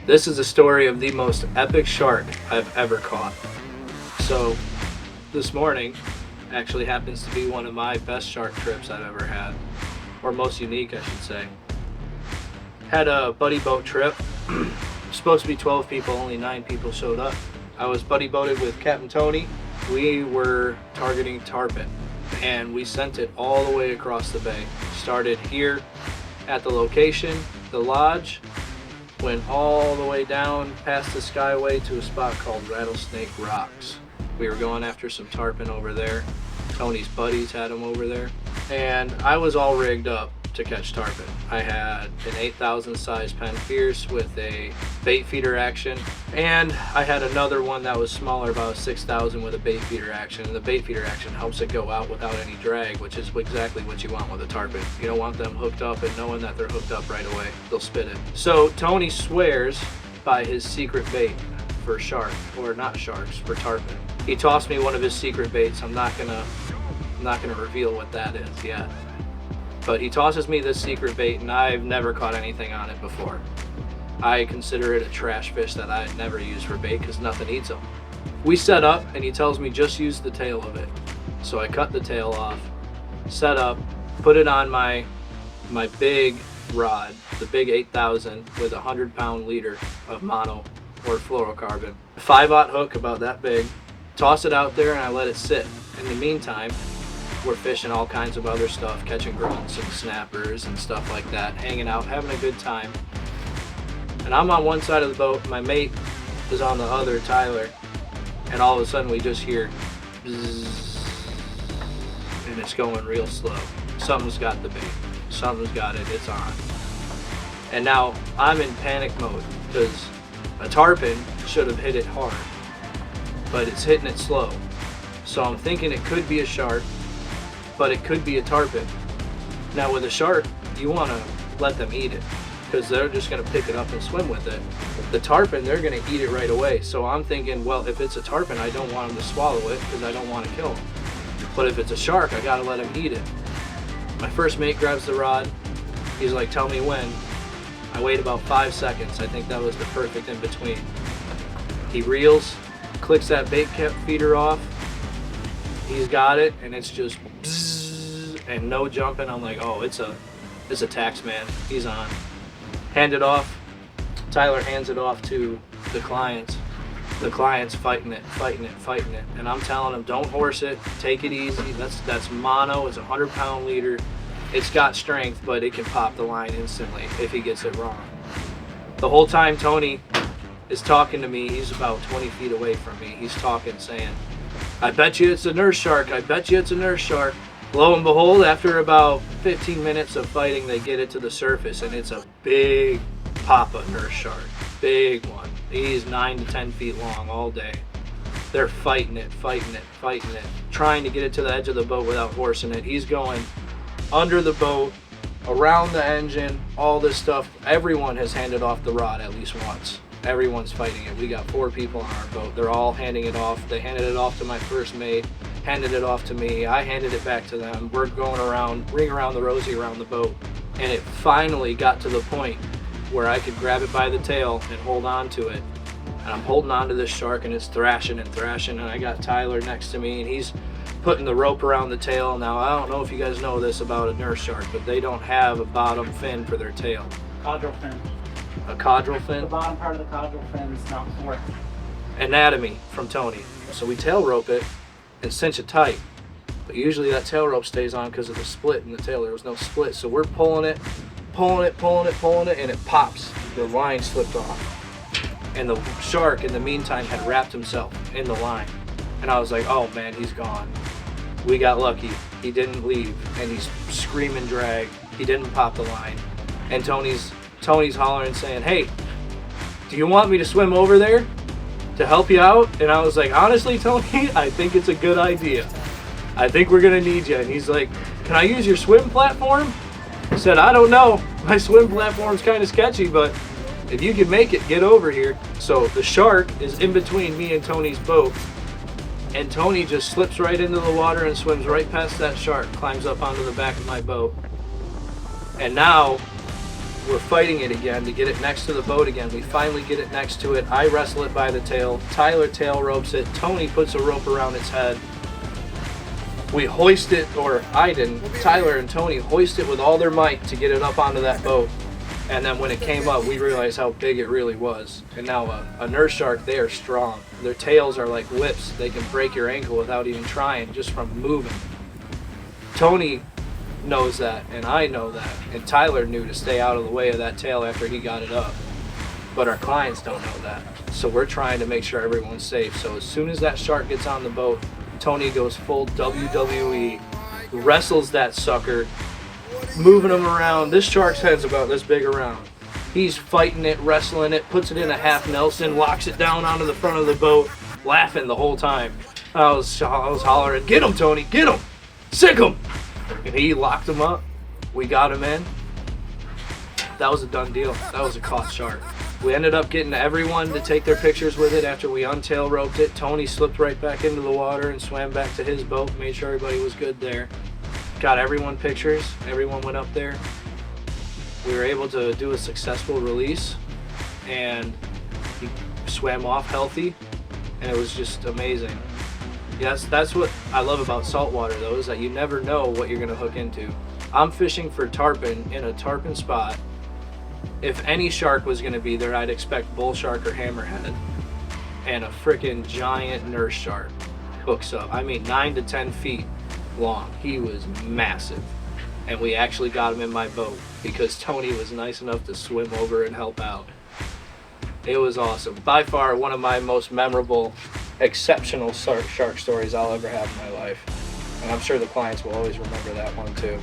This is a story of the most epic shark I've ever caught. So this morning actually happens to be one of my best shark trips I've ever had, or most unique I should say. Had a buddy boat trip. Supposed to be 12 people, only 9 people showed up. I was buddy boated with Captain Tony. We were targeting tarpon and we sent it all the way across the bay. Started here at the location, the lodge, went all the way down past the skyway to a spot called Rattlesnake Rocks. We were going after some tarpon over there. Tony's buddies had them over there. And I was all rigged up to catch tarpon. I had an 8,000 size Penn Fierce with a bait feeder action, and I had another one that was smaller, about 6,000 with a bait feeder action. And the bait feeder action helps it go out without any drag, which is exactly what you want with a tarpon. You don't want them hooked up and knowing that they're hooked up right away. They'll spit it. So Tony swears by his secret bait for shark, or not sharks, for tarpon. He tossed me one of his secret baits. I'm not gonna reveal what that is yet. But he tosses me this secret bait and I've never caught anything on it before. I consider it a trash fish that I'd never use for bait because nothing eats them. We set up and he tells me just use the tail of it. So I cut the tail off, set up, put it on my big rod, the big 8,000 with a 100-pound leader of mono or fluorocarbon. 5/0 hook about that big. Toss it out there and I let it sit. In the meantime, we're fishing all kinds of other stuff, catching grunts and snappers and stuff like that, hanging out, having a good time. And I'm on one side of the boat, my mate is on the other, Tyler, and all of a sudden we just hear bzzz, and it's going real slow. Something's got the bait, something's got it, it's on. And now I'm in panic mode because a tarpon should have hit it hard, but it's hitting it slow. So I'm thinking it could be a shark, but it could be a tarpon. Now with a shark, you want to let them eat it because they're just going to pick it up and swim with it. The tarpon, they're going to eat it right away. So I'm thinking, well, if it's a tarpon, I don't want them to swallow it because I don't want to kill them. But if it's a shark, I got to let him eat it. My first mate grabs the rod. He's like, tell me when. I wait about 5 seconds. I think that was the perfect in between. He reels, clicks that bait feeder off. He's got it, and it's just bzzz, and no jumping. I'm like, oh, it's a tax man. He's on. Hand it off. Tyler hands it off to the clients. The client's fighting it. And I'm telling him, don't horse it. Take it easy. That's mono. It's a 100-pound leader. It's got strength, but it can pop the line instantly if he gets it wrong. The whole time Tony is talking to me, he's about 20 feet away from me. He's talking, saying, I bet you it's a nurse shark. I bet you it's a nurse shark. Lo and behold, after about 15 minutes of fighting, they get it to the surface, and it's a big papa nurse shark. Big one. He's 9 to 10 feet long all day. They're fighting it, trying to get it to the edge of the boat without horsing it. He's going under the boat, around the engine, all this stuff. Everyone has handed off the rod at least once. Everyone's fighting it. We got 4 people on our boat. They're all handing it off. They handed it off to my first mate, handed it off to me. I handed it back to them. We're going around, ring around the rosy around the boat. And it finally got to the point where I could grab it by the tail and hold on to it. And I'm holding on to this shark and it's thrashing. And I got Tyler next to me and he's putting the rope around the tail. Now, I don't know if you guys know this about a nurse shark, but they don't have a bottom fin for their tail. Caudal fin. A caudal fin? The bottom part of the caudal fin is not forked. Anatomy from Tony. So we tail rope it and cinch it tight. But usually that tail rope stays on because of the split in the tail. There was no split. So we're pulling it, and it pops. The line slipped off. And the shark, in the meantime, had wrapped himself in the line. And I was like, oh man, he's gone. We got lucky. He didn't leave. And he's screaming drag. He didn't pop the line. And Tony's hollering saying, hey, do you want me to swim over there to help you out? And I was like, honestly, Tony, I think it's a good idea. I think we're gonna need you. And he's like, can I use your swim platform? I said, I don't know. My swim platform's kind of sketchy, but if you can make it, get over here. So the shark is in between me and Tony's boat. And Tony just slips right into the water and swims right past that shark, climbs up onto the back of my boat. And now we're fighting it again to get it next to the boat again. We finally get it next to it. I wrestle it by the tail. Tyler tail ropes it. Tony puts a rope around its head. We hoist it, or I didn't. Tyler and Tony hoist it with all their might to get it up onto that boat. And then when it came up, we realized how big it really was. And now a nurse shark, they are strong. Their tails are like whips. They can break your ankle without even trying, just from moving. Tony knows that, and I know that. And Tyler knew to stay out of the way of that tail after he got it up. But our clients don't know that. So we're trying to make sure everyone's safe. So as soon as that shark gets on the boat, Tony goes full WWE, wrestles that sucker, moving him around. This shark's head's about this big around. He's fighting it, wrestling it, puts it in a half Nelson, locks it down onto the front of the boat, laughing the whole time. I was hollering, "Get him, Tony, get him! Sick him!" And he locked him up. We got him in. That was a done deal. That was a caught shark. We ended up getting everyone to take their pictures with it after we untail roped it. Tony slipped right back into the water and swam back to his boat, made sure everybody was good there. Got everyone pictures. Everyone went up there. We were able to do a successful release, and he swam off healthy, and it was just amazing. Yes, that's what I love about saltwater, though, is that you never know what you're going to hook into. I'm fishing for tarpon in a tarpon spot. If any shark was going to be there, I'd expect bull shark or hammerhead, and a freaking giant nurse shark hooks up. I mean, 9 to 10 feet long. He was massive, and we actually got him in my boat because Tony was nice enough to swim over and help out. It was awesome. By far one of my most memorable, exceptional shark stories I'll ever have in my life, and I'm sure the clients will always remember that one too.